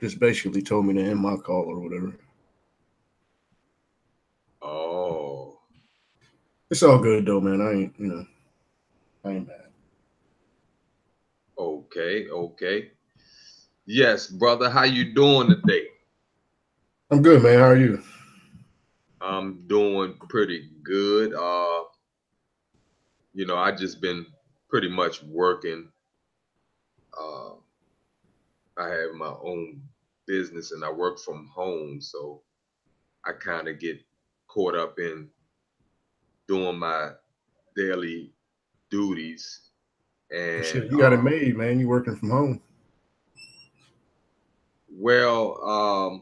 just basically told me to end my call or whatever. Oh, It's all good though, man. I ain't, I ain't mad. okay, okay. Yes, brother, how you doing today? I'm good, man. How are you? I'm doing pretty good. I just been pretty much working. Uh, I have my own business and I work from home, so I kind of get caught up in doing my daily duties. Well, And shit, you got it made, man. You working from home. well,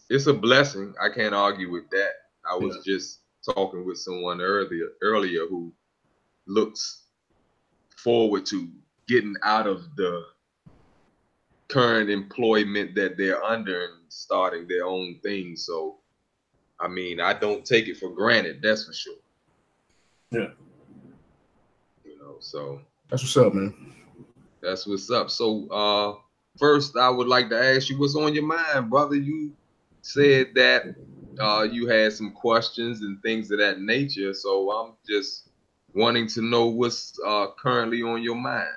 it's a blessing. I can't argue with that. I Yeah. was just talking with someone earlier who looks forward to getting out of the current employment that they're under and starting their own thing. So, I mean, I don't take it for granted, that's for sure. Yeah. So That's what's up, man. that's what's up. So, first, I would like to ask you what's on your mind, brother. You said that you had some questions and things of that nature. So I'm just wanting to know what's currently on your mind.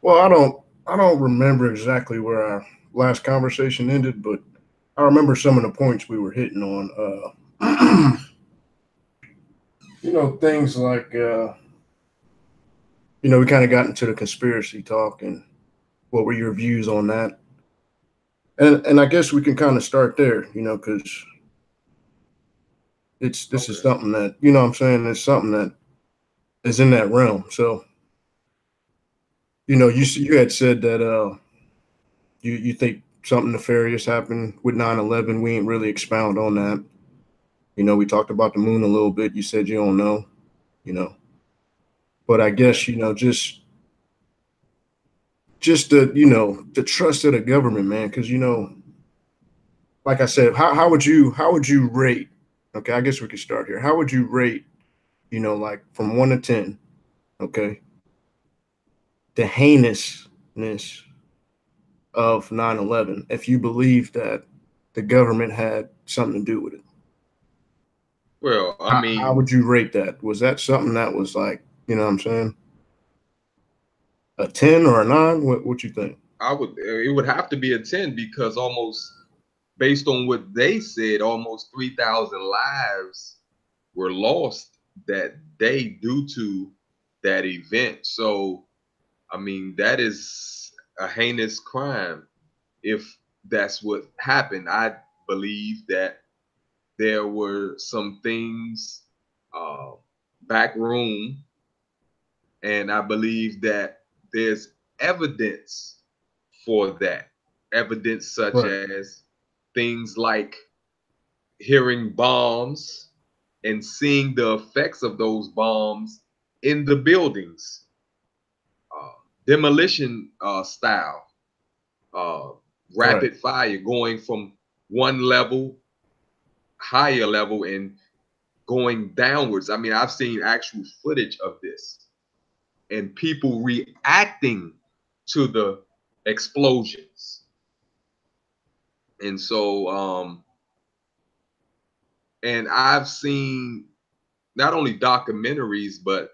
Well, I don't remember exactly where our last conversation ended, but I remember some of the points we were hitting on. Things like we kind of got into the conspiracy talk and what were your views on that? And I guess we can kind of start there, because this is Okay. something that I'm saying, it's something that is in that realm. So you had said that you think something nefarious happened with 9/11. We ain't really expound on that. We talked about the moon a little bit. You said you don't know, you know, but I Okay. guess just the trust of the government, man. Because like I said, how would you rate? Okay, I guess we could start here. How would you rate? Like from 1 to 10. Okay, the heinousness of 9/11. If you believe that the government had something to do with it, Well, I how mean, would you rate that? Was that something that was like, what I'm saying, a 10 or a 9? What you think? it would have to be a 10 because almost based on what they said, almost 3,000 lives were lost that day due to that event. So, I mean, that is a heinous crime if that's what happened. I believe that there were some things uh, back room, and I believe that there's evidence for that. Evidence such Right. as things like hearing bombs and seeing the effects of those bombs in the buildings, uh, demolition style, uh, Right. rapid fire going from one level, higher level, and going downwards. I mean, I've seen actual footage of this and people reacting to the explosions. And so, and I've seen not only documentaries, but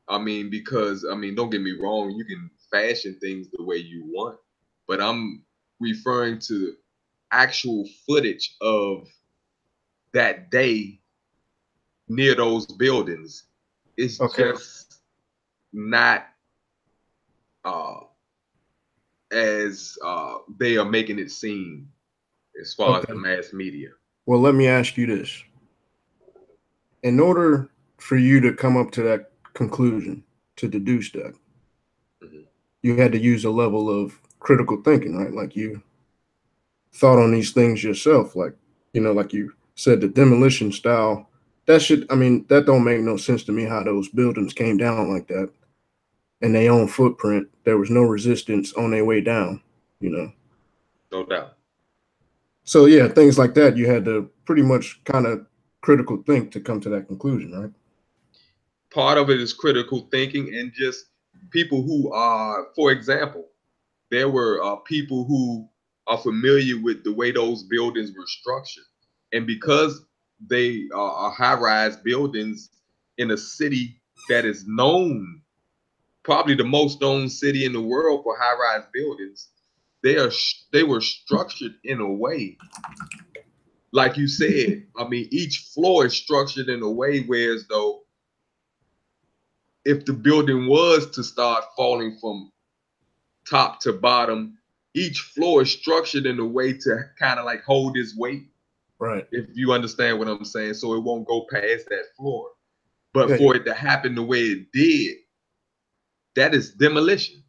I mean, because I mean, don't get me wrong, you can fashion things the way you want, but I'm referring to actual footage of that day near those buildings. It's Okay. just not uh, as they are making it seem as far as the Okay. mass media. Well, let me ask you this. In order for you to come up to that conclusion, to deduce that, Mhm. you had to use a level of critical thinking, right? Like you thought on these things yourself, like like you said, the demolition style. That should, I mean, that don't make no sense to me. How those buildings came down like that, and their own footprint. There was no resistance on their way down. You know. No doubt. So yeah, things like that. You had to pretty much kind of critical think to come to that conclusion, right? Part of it is critical thinking and just people who are, for example, there were people who are familiar with the way those buildings were structured. And because they are high-rise buildings in a city that is known, probably the most known city in the world for high-rise buildings, they were structured in a way, like you said. I mean, each floor is structured in a way where, as though if the building was to start falling from top to bottom, each floor is structured in a way to kind of like hold its weight. Right. If you understand what I'm saying, so it won't go past that floor. But Yeah, for it to happen the way it did, that is demolition.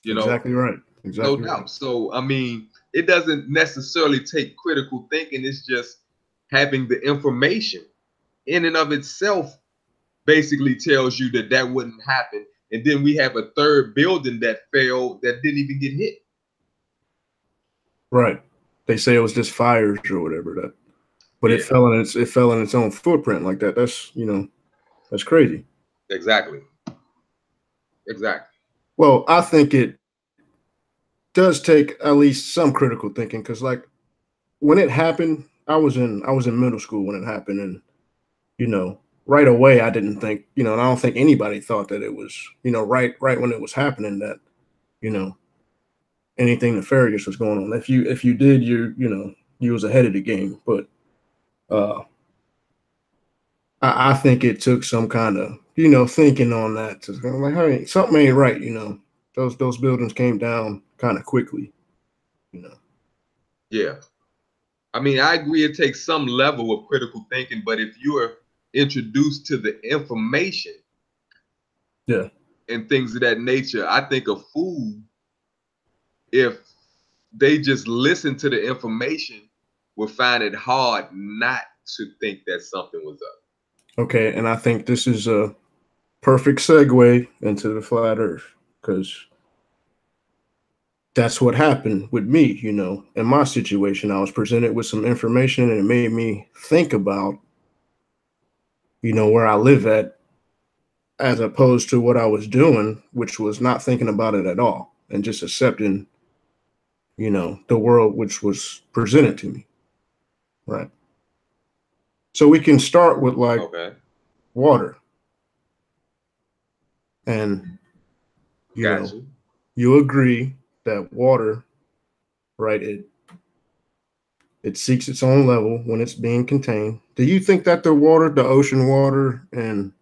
You know, exactly right. no Exactly right. doubt. So I mean, it doesn't necessarily take critical thinking. It's just having the information in and of itself basically tells you that that wouldn't happen. And then we have a third building that fell that didn't even get hit. Right. They say it was just fires or whatever that, but Yeah, it fell in its own footprint like that. That's that's crazy. exactly. Exactly. Well, I think it does take at least some critical thinking because like when it happened, I was in middle school when it happened, and you know right away I didn't think and I don't think anybody thought that it was right when it was happening that you know anything nefarious was going on. If you did, you was ahead of the game, but uh I think it took some kind of thinking on that to kind of like, hey, something ain't right. Those buildings came down kind of quickly. You know. Yeah. I mean, I agree it takes some level of critical thinking, but if you are introduced to the information Yeah. and things of that nature, I think a fool, if they just listen to the information, will find it hard not to think that something was up. Okay, and I think this is a perfect segue into the flat Earth because that's what happened with me. In my situation, I was presented with some information and it made me think about where I live at as opposed to what I was doing, which was not thinking about it at all and just accepting, the world which was presented to me. Right. So we can start with like Okay. water. And, you Got know, you. you agree that water, right, it seeks its own level when it's being contained. Do you think that the ocean water and,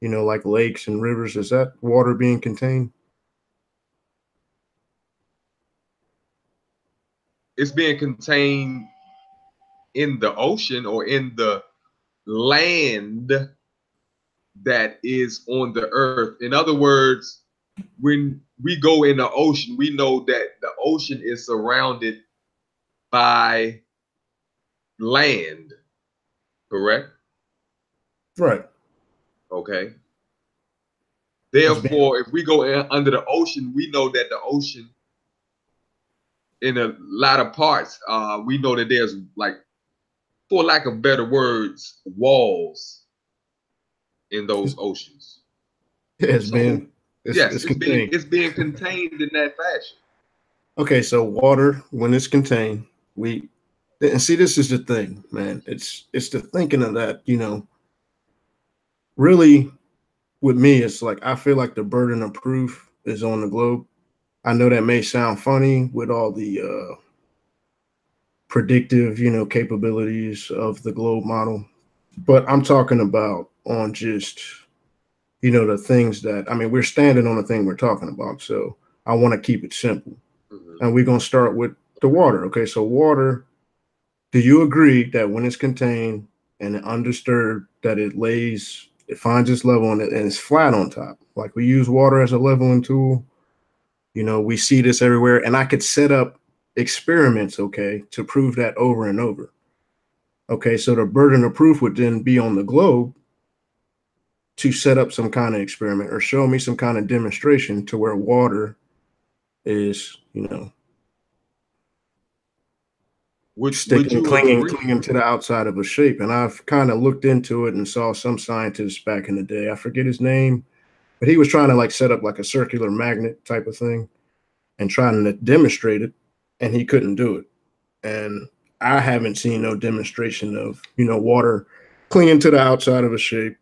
like lakes and rivers, is that water being contained? It's being contained in the ocean or in the land that is on the earth. In other words, when we go in the ocean, we know that the ocean is surrounded by land, correct? Right. Okay. It's being Therefore, if we go under the ocean, we know that the ocean, in a lot of parts, we know that there's like, for lack of better words, walls in those oceans. it's So being yes, it's contained. it's being contained in that fashion. Okay, so water when it's contained, we and see this is the thing, man. It's the thinking of that, really with me, it's like I feel like the burden of proof is on the globe. I know that may sound funny with all the predictive, capabilities of the globe model, but I'm talking about on just, the things that I mean, we're standing on the thing we're talking about. So I want to keep it simple. Mhm. And we're gonna start with the water. Okay, so water, do you agree that when it's contained and undisturbed, that it finds its level and it's flat on top? Like we use water as a leveling tool. We see this everywhere, and I could set up experiments, okay, to prove that over and over. Okay, so the burden of proof would then be on the globe to set up some kind of experiment or show me some kind of demonstration to where water is, Would sticking, you agree? clinging to the outside of a shape. And I've kind of looked into it and saw some scientist back in the day. I forget his name, but he was trying to like set up like a circular magnet type of thing. and trying to demonstrate it, and he couldn't do it. And I haven't seen no demonstration of, water clinging to the outside of a shape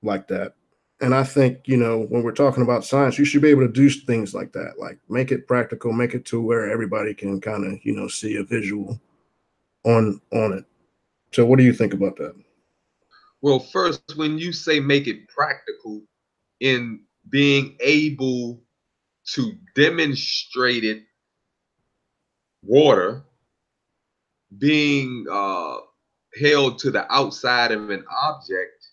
like that. And I think, when we're talking about science, you should be able to do things like that, like make it practical, make it to where everybody can kind of, see a visual on it. So what do you think about that? Well, first, when you say make it practical in being able to demonstrate it, water being held to the outside of an object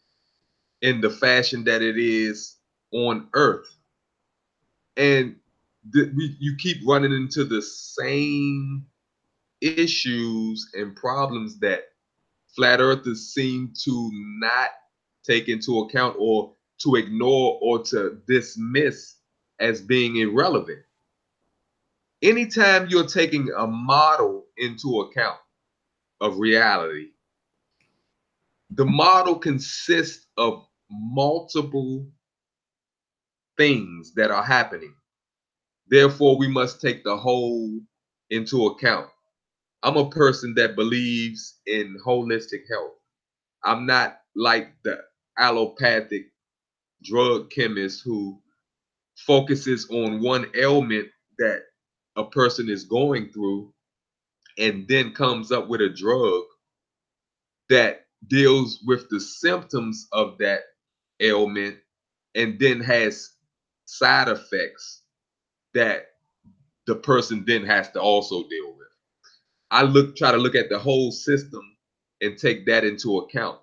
in the fashion that it is on Earth. And you keep running into the same issues and problems that flat earthers seem to not take into account, or to ignore, or to dismiss as being irrelevant. Anytime you're taking a model into account of reality, the model consists of multiple things that are happening. Therefore, we must take the whole into account. I'm a person that believes in holistic health. I'm not like the allopathic drug chemist who focuses on one ailment that a person is going through and then comes up with a drug that deals with the symptoms of that ailment and then has side effects that the person then has to also deal with. Try to look at the whole system and take that into account.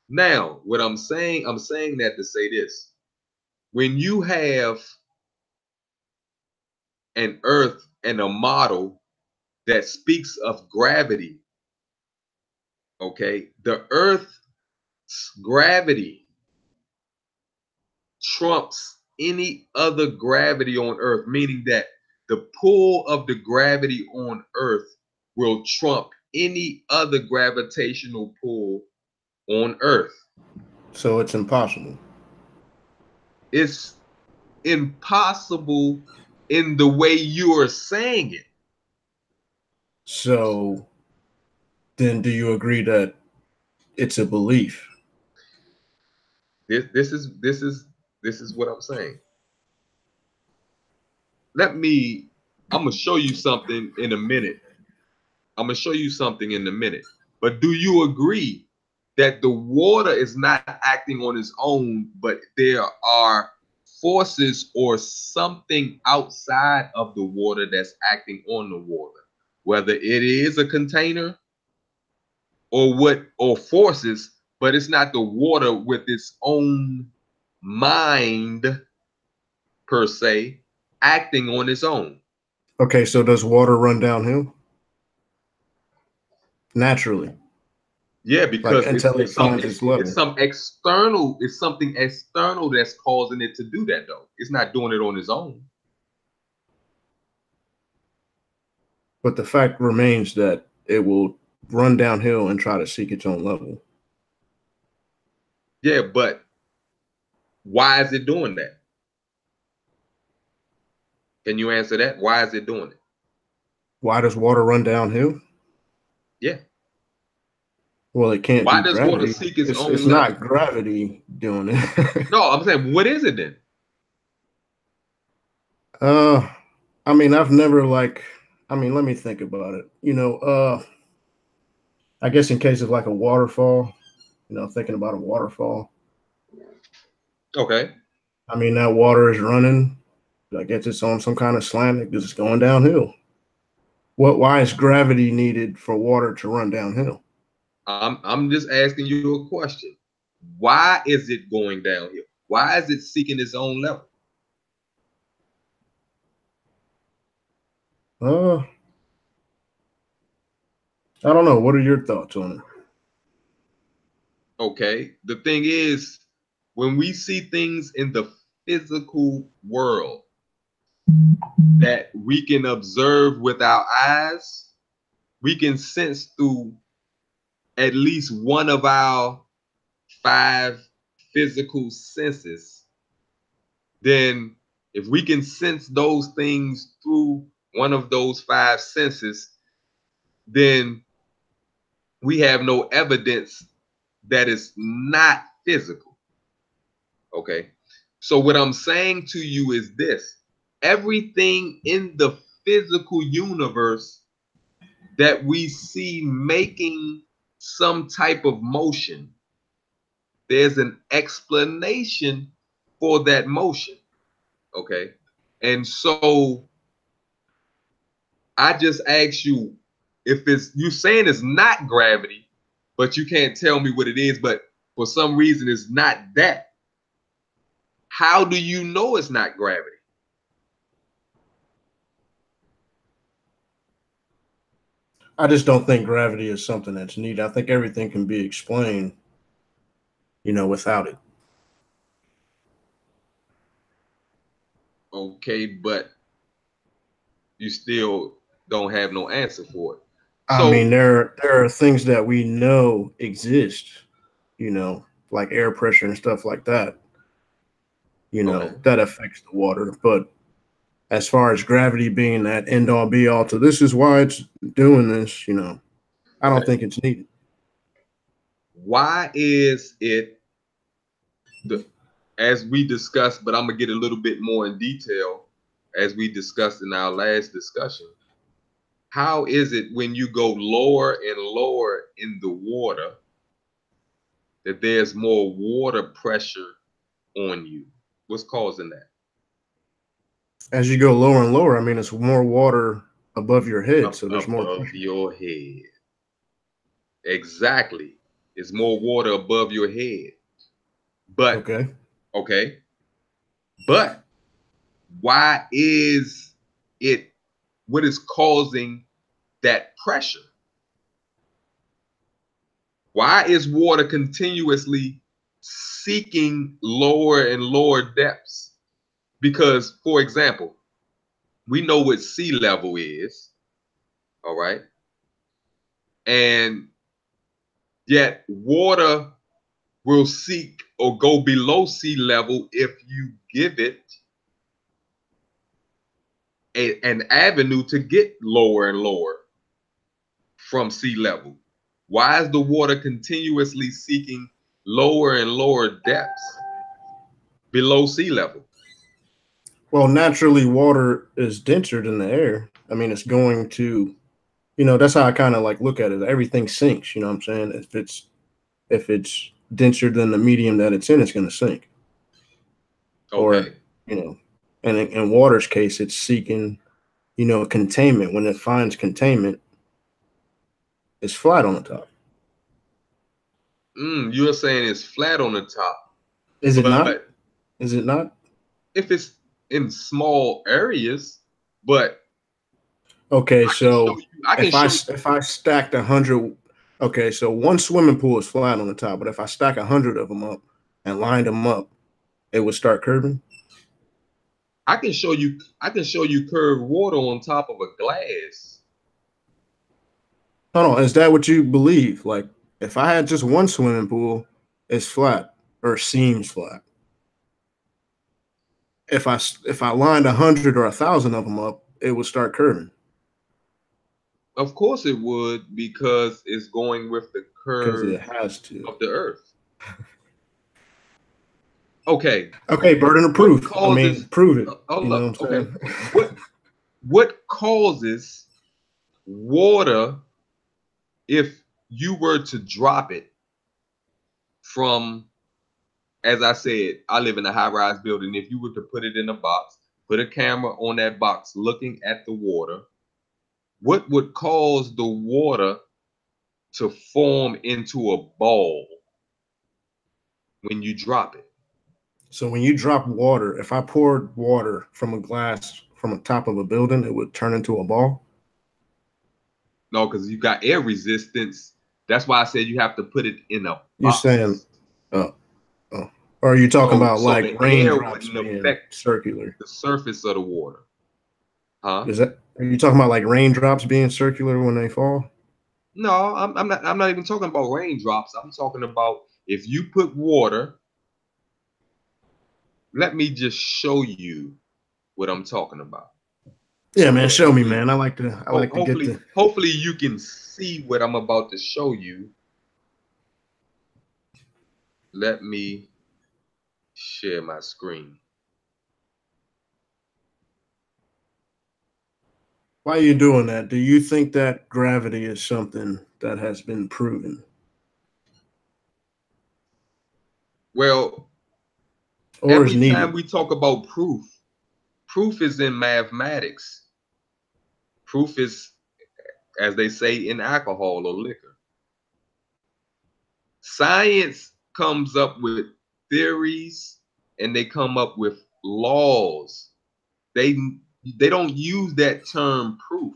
Now, what I'm saying that to say this. When you have an earth and a model that speaks of gravity, okay, the earth's gravity trumps any other gravity on earth, meaning that the pull of the gravity on earth will trump any other gravitational pull on earth. So it's impossible. It's impossible in the way you are saying it. So then do you agree that it's a belief? This is what I'm saying. I'm gonna show you something in a minute. I'm gonna show you something in a minute. But do you agree that the water is not acting on its own, but there are forces or something outside of the water that's acting on the water, whether it is a container or forces, but it's not the water with its own mind per se acting on its own. Okay, so does water run downhill naturally, Yeah, like because until it finds its level? it's something external that's causing it to do that though. It's not doing it on its own. But the fact remains that it will run downhill and try to seek its own level. Yeah, but why is it doing that? Can you answer that? Why is it doing it? Why does water run downhill? Yeah. Well, it can't Why be does water gravity. seek its It's own level? not gravity doing it. No, I'm saying, what is it then? uh, I mean, I've never like. I mean, let me think about it. I guess in case of like a waterfall, thinking about a waterfall. Okay. I mean, that water is running. I guess it's on some kind of slant because it's going downhill. Why is gravity needed for water to run downhill? I'm just asking you a question. Why is it going downhill? Why is it seeking its own level? Uh, I don't know. What are your thoughts on it? Okay. The thing is, when we see things in the physical world that we can observe with our eyes, we can sense through at least one of our five physical senses, then If we can sense those things through one of those five senses, then we have no evidence that is not physical. Okay. So what I'm saying to you is this: everything in the physical universe that we see making some type of motion, there's an explanation for that motion. Okay. And so I just asked you, if it's, you saying it's not gravity, but you can't tell me what it is, but for some reason it's not that. How do you know it's not gravity? I just don't think gravity is something that's needed. I think everything can be explained, without it. Okay, but you still don't have no answer for it. I mean, So, there are things that we know exist, like air pressure and stuff like that, okay. that affects the water. But as far as gravity being that end all be all to this is why it's doing this, I don't Okay. think it's needed. Why is it the, as we discussed, but I'm gonna get a little bit more in detail as we discussed in our last discussion. How is it when you go lower and lower in the water that there's more water pressure on you? What's causing that? As you go lower and lower, I mean, it's more water above your head, Up so there's more above pressure. your head. Exactly. It's more water above your head. But Okay. okay. But why is it, what is causing that pressure? Why is water continuously seeking lower and lower depths? Because, for example, we know what sea level is, all right? And yet, water will seek or go below sea level if you give it an avenue to get lower and lower from sea level. Why is the water continuously seeking lower and lower depths below sea level? Well, naturally, water is denser than the air. I mean, it's going to, that's how I kind of like look at it. Everything sinks. You know what I'm saying? If it's denser than the medium that it's in, it's going to sink. Or, Okay. you know, and in water's case, it's seeking, containment. When it finds containment, it's flat on the top. You're saying it's flat on the top, Is it not? but Is it not? if it's in small areas, but Okay, I can show so you, I can show you, if I stacked 100, okay, so one swimming pool is flat on the top, but if I stack 100 of them up and lined them up, it would start curving. I can show you curved water on top of a glass. Hold on, is that what you believe? Like, if I had just one swimming pool, it's flat or seems flat. If I lined 100 or 1,000 of them up, it would start curving Of course it would, because it's going with the because curve it has to. of the earth. Okay. Okay, burden of What proof. I mean, causes, prove it. You hold know up, what okay. I'm saying? What causes water, if you were to drop it from, as I said, I live in a high-rise building. If you were to put it in a box, put a camera on that box looking at the water, what would cause the water to form into a ball when you drop it? So when you drop water, if I poured water from a glass from the top of a building, it would turn into a ball. No, because you got air resistance. That's why I said you have to put it in a You're saying, box. oh, oh, or are you talking about So like the air raindrops wouldn't being affect circular? the surface of the water. Huh? Is that are you talking about like raindrops being circular when they fall? No, I'm not even talking about raindrops. I'm talking about if you put water, let me just show you. what I'm talking about. Yeah, man. Show me, man. I like to get the. Hopefully you can see what I'm about to show you. Let me share my screen. Why are you doing that? Do you think that gravity is something that has been proven? Well, Or is every time needed? we talk about proof, proof is in mathematics. Proof is, as they say, in alcohol or liquor. Science comes up with theories and they come up with laws. They they don't use that term proof,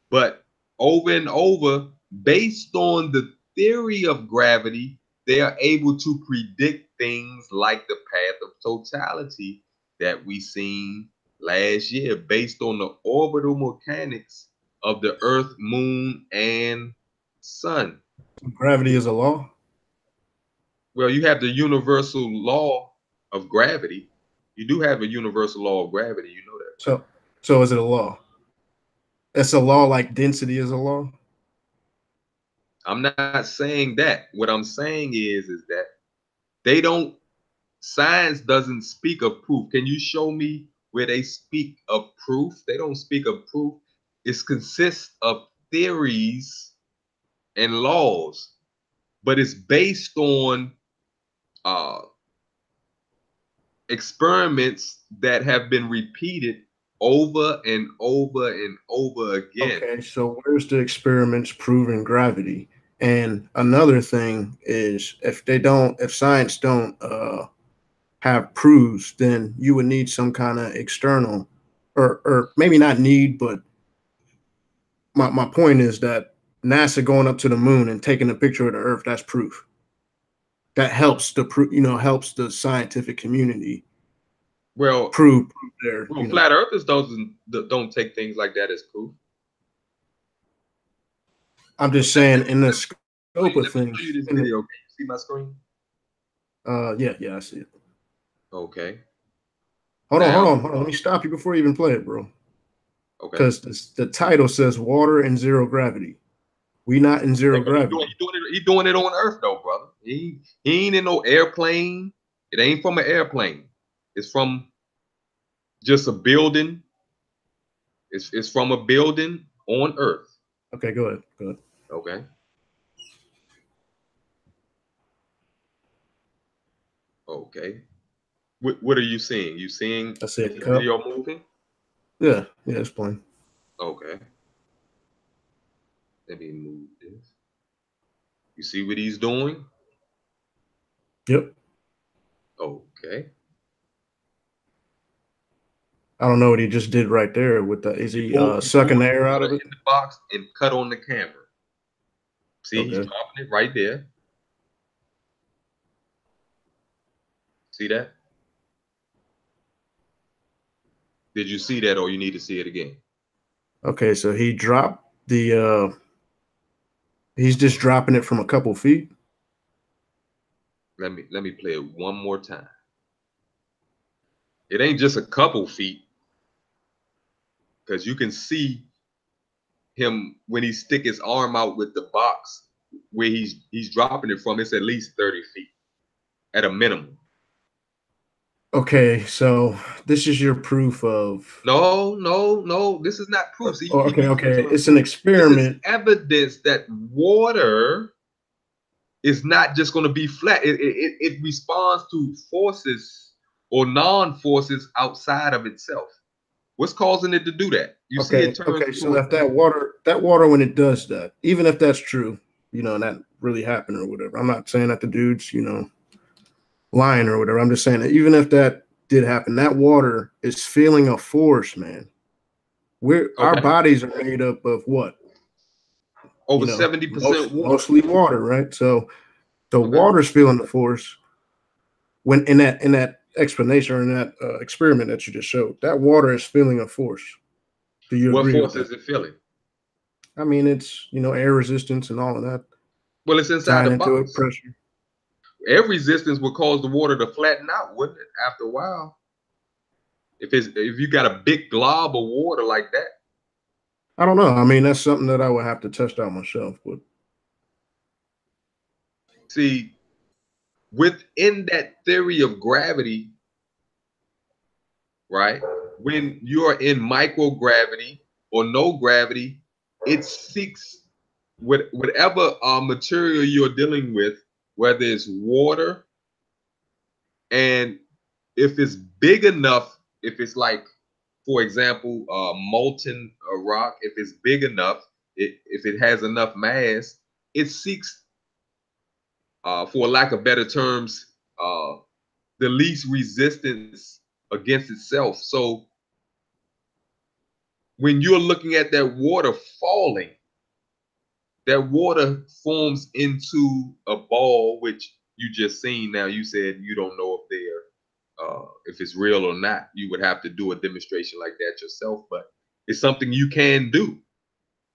but over and over, based on the theory of gravity, they are able to predict things like the path of totality that we seen last year, based on the orbital mechanics of the Earth, Moon, and Sun. Gravity is a law. Well, you have the universal law of gravity. You do have a universal law of gravity. You know that, right? So is it a law? It's a law like density is a law. I'm not saying that. What I'm saying is that they don't. Science doesn't speak of proof. Can you show me where they speak of proof? They don't speak of proof. It consists of theories and laws, but it's based on uh, experiments that have been repeated over and over and over again. Okay, so where's the experiments proving gravity? And another thing is, if science don't have proofs, then you would need some kind of external, or maybe not need, but my point is that NASA going up to the moon and taking a picture of the Earth, that's proof. That helps helps the scientific community Well, prove their, flat earthers don't take things like that as proof. I'm just saying in the scope Let of me things. show you this video. Can you see my screen? Yeah, I see it. Okay. Hold on, Now, Let me stop you before you even play it, bro. okay. Because the title says water and zero gravity. We not in zero gravity. He doing it on Earth though, brother. He ain't in no airplane. It ain't from an airplane. It's from just a building. It's from a building on Earth. Okay, go ahead. Okay. Okay. What are you seeing? You seeing I said the cup. video moving? Yeah, it's playing. Okay. Let me move this. You see what he's doing? Yep. Okay. I don't know what he just did right there with the. Is he sucking the air out of it? In the box and cut on the camera. See, Okay. he's dropping it right there. See that? Did you see that, or you need to see it again? Okay, so he dropped the. He's just dropping it from a couple feet. Let me play it one more time. It ain't just a couple feet, because you can see him when he stick his arm out with the box where he's dropping it from. It's at least 30 feet at a minimum. Okay, so this is your proof of. No. This is not proof. See, Okay. It's an experiment. This is evidence that water is not just going to be flat. It responds to forces or non-forces outside of itself. What's causing it to do that? You see it turns Okay. So if that water when it does that, even if that's true, and that really happened or whatever. I'm not saying that the dude's, lying or whatever. I'm just saying that even if that did happen, that water is feeling a force, man. Our bodies are made up of what? Over 70% water. Mostly water, right? So the water's feeling the force when in that explanation or in that experiment that you just showed. That water is feeling a force. Do you agree with that? What force is it feeling? I mean, it's air resistance and all of that. Well, it's inside the into box. It, pressure. Air resistance would cause the water to flatten out, wouldn't it? After a while. If you got a big glob of water like that. I don't know. I mean, that's something that I would have to test out myself. But See, within that theory of gravity, right? When you're in microgravity or no gravity, it seeks whatever material you're dealing with, whether it's water, and if it's big enough, if it's like, for example, molten rock, if it's big enough, if it has enough mass, it seeks, for lack of better terms, the least resistance against itself. So when you're looking at that water falling, that water forms into a ball, which you just seen. Now you said you don't know if it's real or not. You would have to do a demonstration like that yourself, but it's something you can do.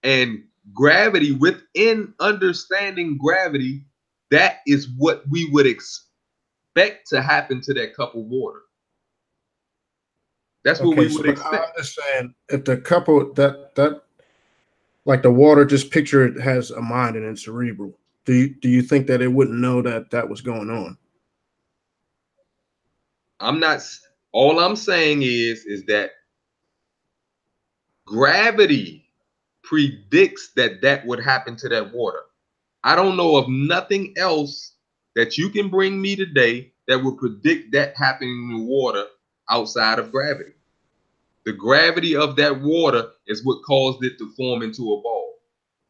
And gravity, within understanding gravity, that is what we would expect to happen to that cup of water. That's what okay, we so would but I'm expect. just saying, if the couple that like the water, just picture it has a mind and it's cerebral. Do you think that it wouldn't know that that was going on? I'm not. All I'm saying is that gravity predicts that that would happen to that water. I don't know of nothing else that you can bring me today that would predict that happening in the water outside of gravity. The gravity of that water is what caused it to form into a ball,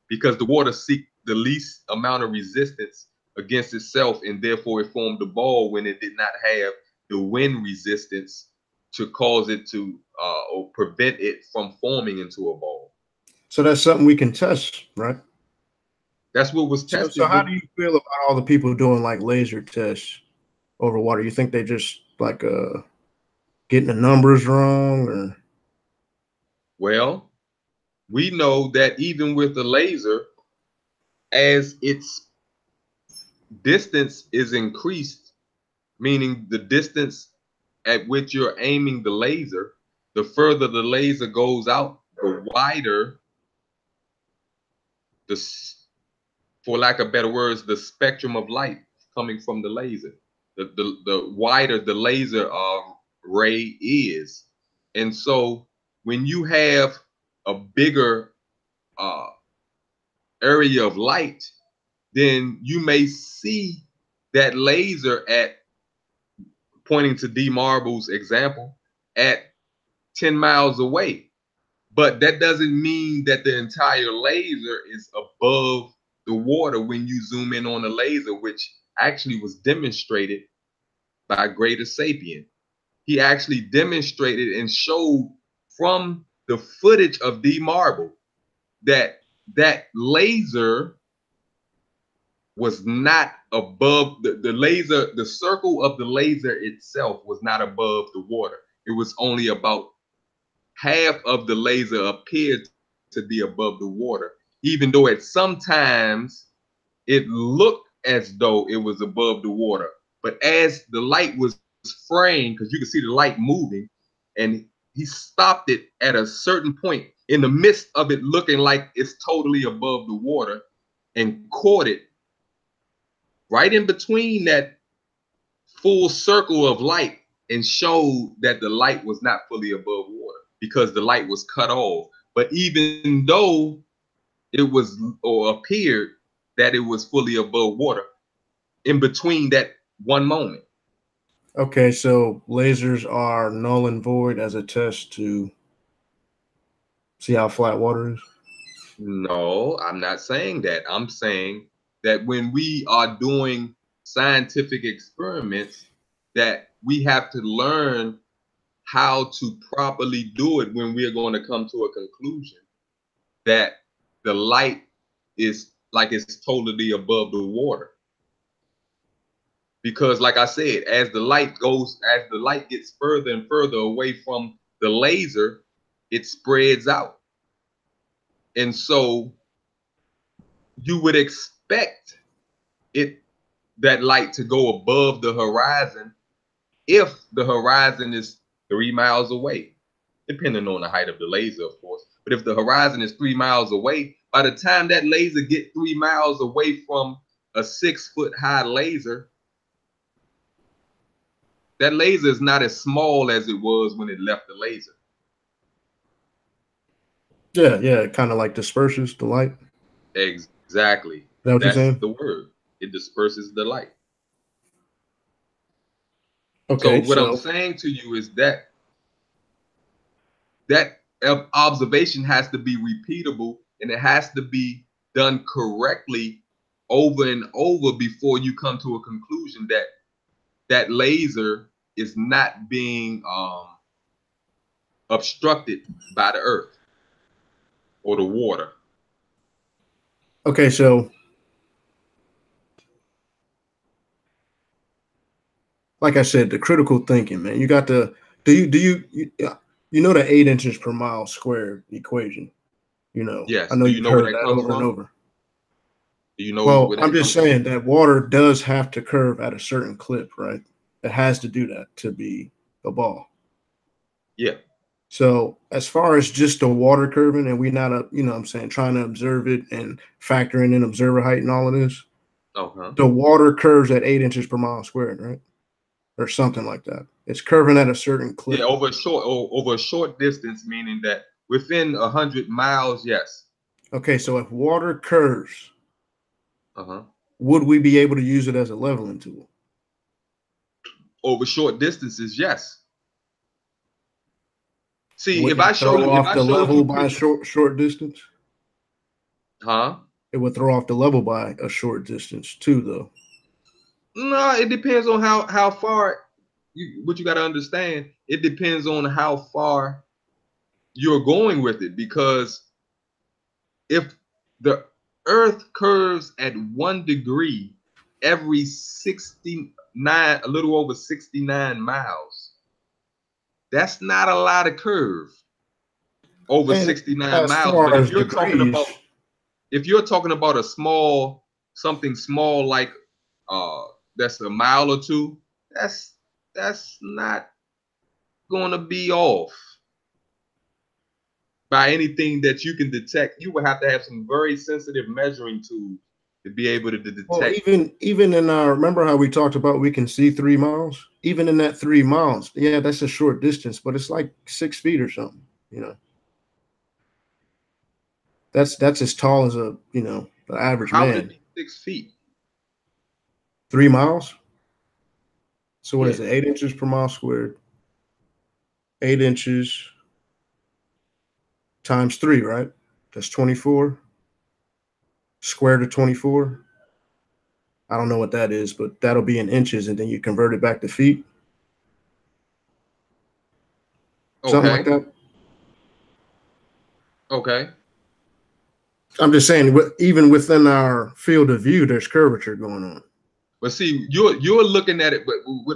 because the water seeked the least amount of resistance against itself, and therefore it formed a ball when it did not have the wind resistance to cause it to or prevent it from forming into a ball. So that's something we can test, right? That's what was So tested how with. do you feel about all the people doing like laser tests over water? You think they just like getting the numbers wrong, or Well, we know that even with the laser, as its distance is increased, meaning the distance at which you're aiming the laser, the further the laser goes out, the wider the, for lack of better words, the spectrum of light coming from the laser. The wider the laser ray is. And so when you have a bigger uh, area of light, then you may see that laser at, pointing to D Marble's example, at 10 miles away. But that doesn't mean that the entire laser is above the water when you zoom in on the laser, which actually was demonstrated by Greater Sapien. He actually demonstrated and showed from the footage of D Marble that that laser was not above the laser, the circle of the laser itself was not above the water. It was only about half of the laser appeared to be above the water, even though at sometimes it looked as though it was above the water. But as the light was fraying, because you could see the light moving, and he stopped it at a certain point in the midst of it looking like it's totally above the water, and caught it right in between that full circle of light, and showed that the light was not fully above water because the light was cut off. But even though it was, or appeared that it was fully above water, in between that one moment. okay, so lasers are null and void as a test to see how flat water is. No, I'm not saying that. I'm saying that when we are doing scientific experiments, that we have to learn how to properly do it when we are going to come to a conclusion that the light is like it's totally above the water. Because like I said, as the light gets further and further away from the laser, it spreads out. And so you would expect it, that light, to go above the horizon if the horizon is 3 miles away, depending on the height of the laser, of course. But if the horizon is 3 miles away, by the time that laser get 3 miles away from a 6-foot high laser, that laser is not as small as it was when it left the laser. Yeah, yeah, it kind of like disperses the light. Exactly. Is that what you're That's saying? the word. It disperses the light. So Okay, what I'm so saying to you is that that observation has to be repeatable, and it has to be done correctly over and over before you come to a conclusion that that laser is not being obstructed by the earth or the water. okay, so like I said, the critical thinking, man. You got the you know the 8 inches per mile squared equation. You know, I Yes. know Do you you've know where heard that that comes over and from? over. Do you know Well, where I'm that just comes from? saying that water does have to curve at a certain clip, right? It has to do that to be a ball. Yeah. So as far as just the water curving, and we not you know what I'm saying, trying to observe it and factoring in observer height and all of this, Uh-huh. the water curves at 8 inches per mile squared, right? Or something like that. It's curving at a certain Yeah, clip. over a short distance, meaning that within 100 miles, yes. Okay, so if water curves, Uh-huh. would we be able to use it as a leveling tool? Over short distances, yes. See, Wouldn't it throw if off I the showed level you by a pictures, short distance? huh? It would throw off the level by a short distance too, though. No, it depends on how far what you got to understand. It depends on how far you're going with it, because if the Earth curves at 1 degree every 69, a little over 69 miles, that's not a lot of curve over And 69 as miles. far But as degrees, if you're talking about something small like uh that's a mile or two, that's not going to be off by anything that you can detect. You would have to have some very sensitive measuring tools to be able to well, detect. even in our, remember how we talked about we can see 3 miles? Even in that 3 miles, yeah, that's a short distance, but it's like 6 feet or something. You know, that's as tall as a the average How would it man. be 6 feet? 3 miles. So what Yeah. is it? 8 inches per mile squared. 8 inches times three, right? That's 24. Square to 24. I don't know what that is, but that'll be in inches, and then you convert it back to feet, something like Okay. that. Okay. I'm just saying, even within our field of view, there's curvature going on. But see, you're looking at it. But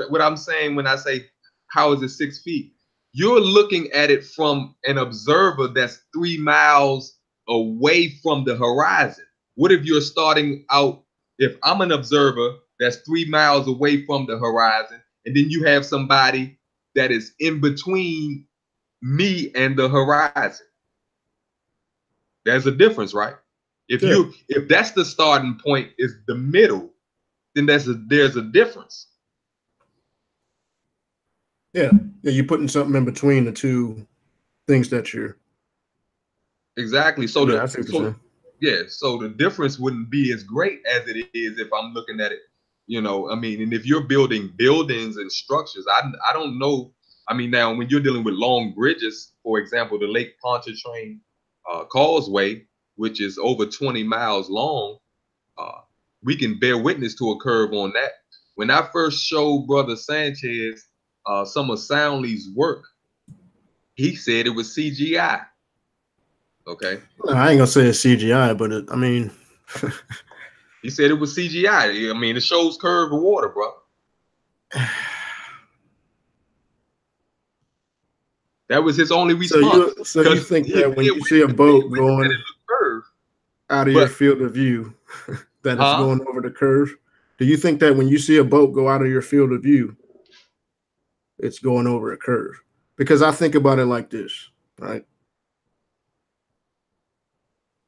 what I'm saying when I say how is it 6 feet, you're looking at it from an observer that's 3 miles away from the horizon. What if you're starting out? If I'm an observer that's 3 miles away from the horizon, and then you have somebody that is in between me and the horizon, there's a difference, right? Yeah, If that's the starting point, is the middle, then there's a difference. yeah, yeah. You're putting something in between the two things that you're. Exactly. Yeah, I see what you're saying. So the difference wouldn't be as great as it is if I'm looking at it, I mean, and if you're building buildings and structures, I don't know. I mean, now when you're dealing with long bridges, for example, the Lake Pontchartrain Causeway, which is over 20 miles long, uh, we can bear witness to a curve on that. When I first showed Brother Sanchez some of Soundly's work, he said it was CGI. Okay. I ain't gonna say it's CGI, but I mean, He said it was CGI. I mean, it shows curved water, bro. That was his only response, so you because think he that when bear you see a boat witness that it going looked curved. out of your But field of view, that it's huh? going over the curve? Do you think that when you see a boat go out of your field of view, it's going over a curve? Because I think about it like this, right?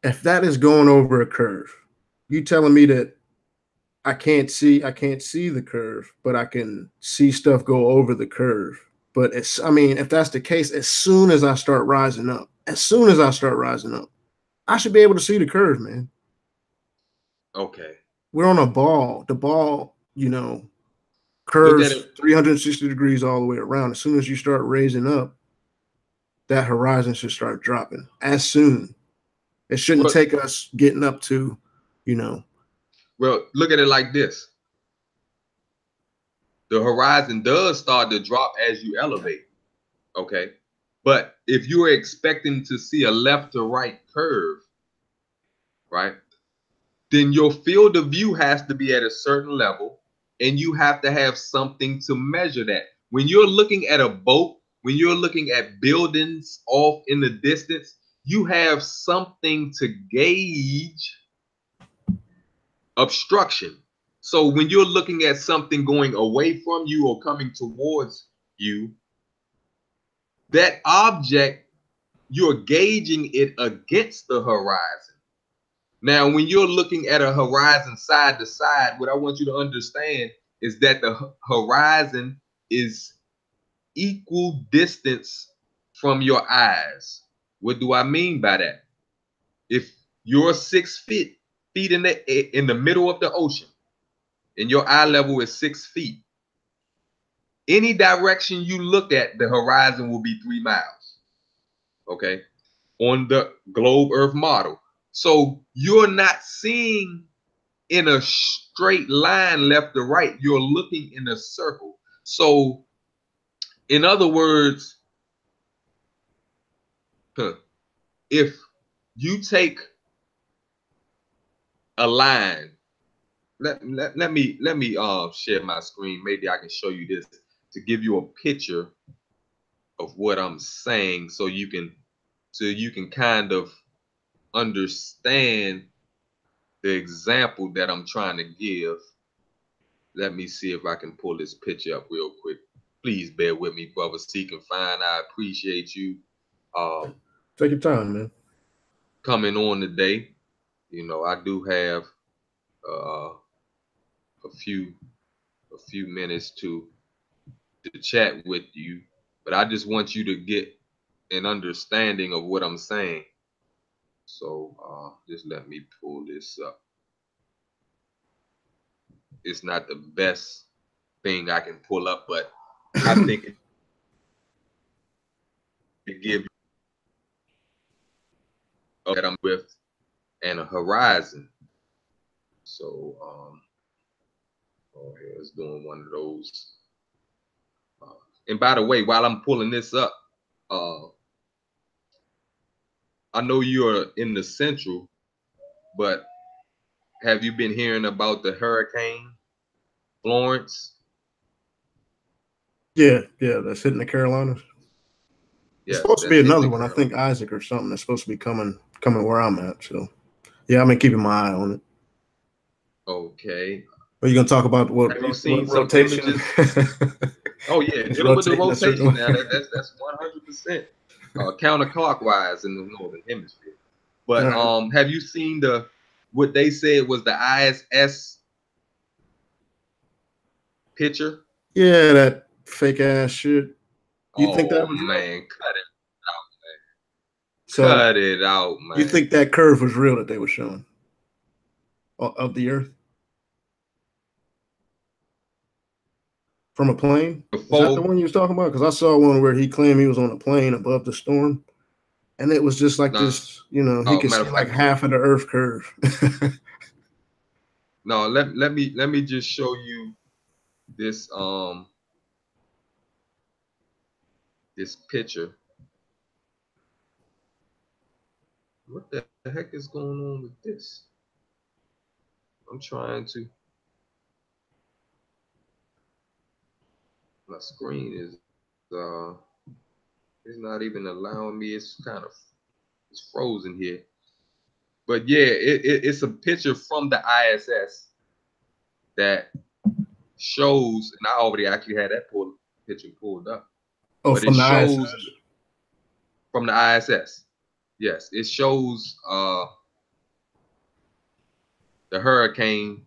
If that is going over a curve, you telling me that I can't see the curve, but I can see stuff go over the curve. But it's, I mean, if that's the case, as soon as I start rising up, I should be able to see the curve, man. Okay. We're on a ball. The ball, Look at curves it. 360 degrees all the way around. As soon as you start raising up, that horizon should start dropping. As soon. It shouldn't Well, take us getting up to, you know, well, look at it like this. The horizon does start to drop as you elevate. Okay. But if you're expecting to see a left to right curve, right, then your field of view has to be at a certain level and you have to have something to measure that. When you're looking at a boat, when you're looking at buildings off in the distance, you have something to gauge obstruction. So when you're looking at something going away from you or coming towards you, that object, you're gauging it against the horizon. Now, when you're looking at a horizon side to side, what I want you to understand is that the horizon is equal distance from your eyes. What do I mean by that? If you're 6 feet in the middle of the ocean and your eye level is 6 feet, any direction you look at, the horizon will be 3 miles. Okay, on the globe Earth model. So you're not seeing in a straight line left to right, you're looking in a circle. So, in other words, if you take a line, let me share my screen. Maybe I can show you this to give you a picture of what I'm saying, so you can kind of understand the example that I'm trying to give. Let me see if I can pull this picture up real quick. Please bear with me, brother. Seek and find. I appreciate you take your time, man. coming on today. I do have uh, a few minutes to chat with you, but I just want you to get an understanding of what I'm saying. So just let me pull this up. It's not the best thing I can pull up, but I think it gives you that I'm with and a horizon. So oh, yeah, it's doing one of those. And by the way, while I'm pulling this up, uh, I know you're in the central, but have you been hearing about the Hurricane Florence? Yeah, yeah, that's hitting the Carolinas. It's Yes, supposed to be that's hitting another the one. I Carolina. think Isaac or something that's supposed to be coming where I'm at. So yeah, I've been keeping my eye on it. Okay. Are you gonna talk about Have you what seen some rotation? images? Oh yeah, It's dealing with the rotating a certain rotation now. way. That's 100% counterclockwise in the northern hemisphere. All But right. have you seen what they said was the ISS picture? Yeah, that fake ass shit. You think that Oh was real? man, cut it out, man. So Cut it out, you man. think that curve was real that they were showing of the Earth from a plane? Is that the Before, one you was talking about? Because I saw one where he claimed he was on a plane above the storm, and it was just like no, this. He could matter see of like fact, half of the Earth curve. no, let me just show you this this picture. What the heck is going on with this? I'm trying to. My screen uh is not even allowing me. It's frozen here. But yeah, it's a picture from the ISS that shows, and I already actually had that picture pulled up. Oh, but it from the shows ISS. from the ISS. Yes, it shows the hurricane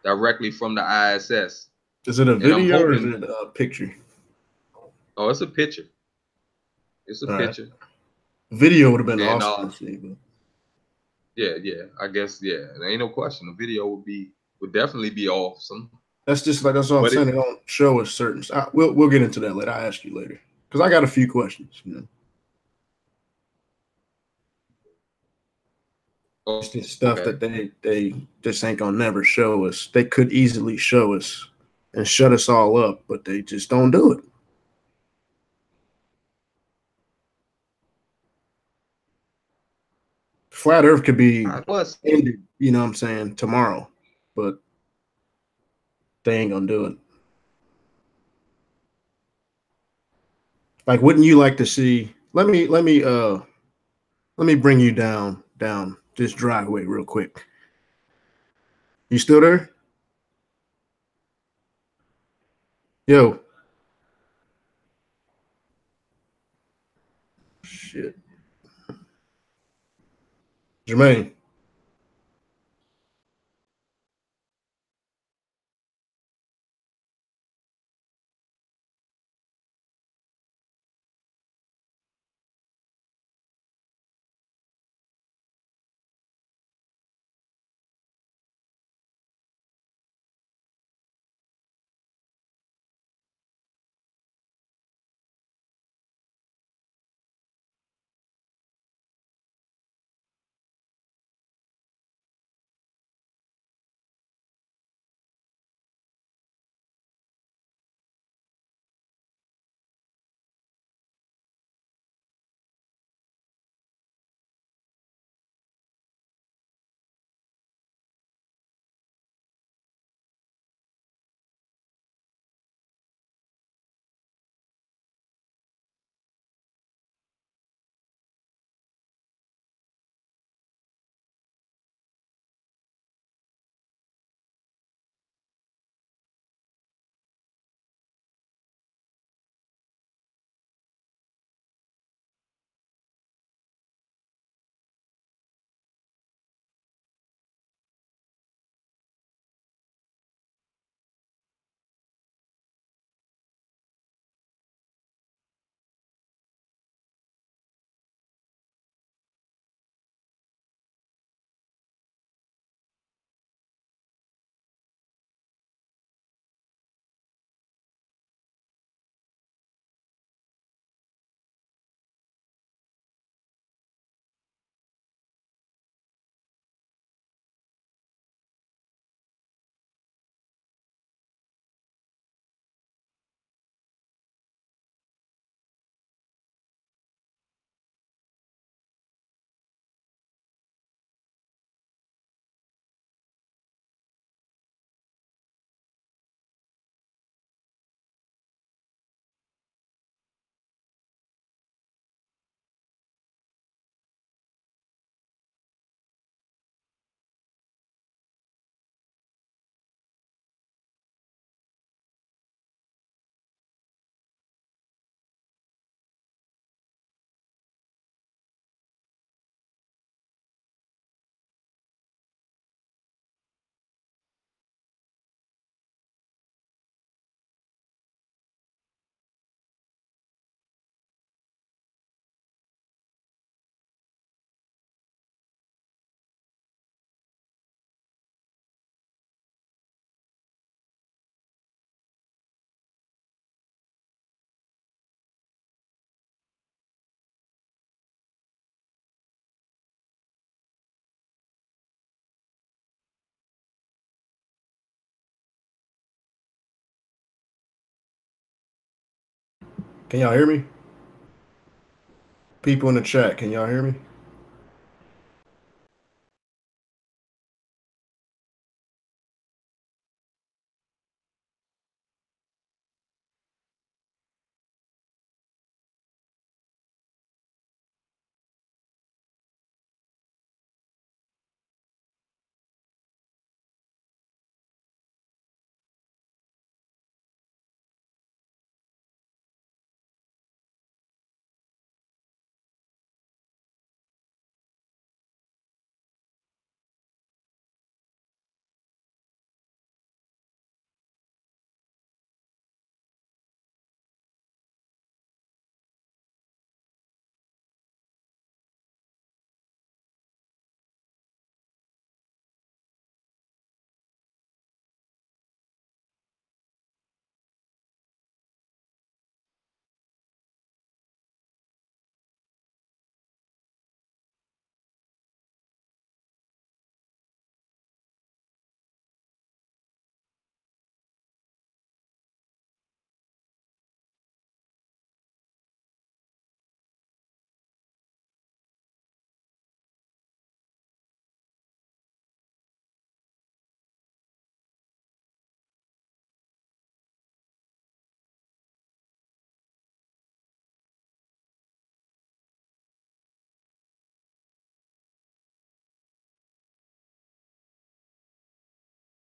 directly from the ISS. Is it a And I'm video or is hoping, it a picture? oh, it's a picture. It's a All right. picture. Video would have been And awesome to see, but yeah, yeah, I guess yeah. There ain't no question. The video would definitely be awesome. that's just like that's what I'm But it saying. They don't show us certain. We'll get into that later. I will ask you later because I got a few questions. You know, it's oh, just stuff okay. that they just ain't gonna never show us. They could easily show us and shut us all up, but they just don't do it. Flat Earth could be I was ended. You know what I'm saying tomorrow, but they ain't gonna do it. Like, wouldn't you like to see? Let me bring you down this driveway real quick. You still there? Yo, shit, Jermaine. Can y'all hear me? People in the chat, can y'all hear me?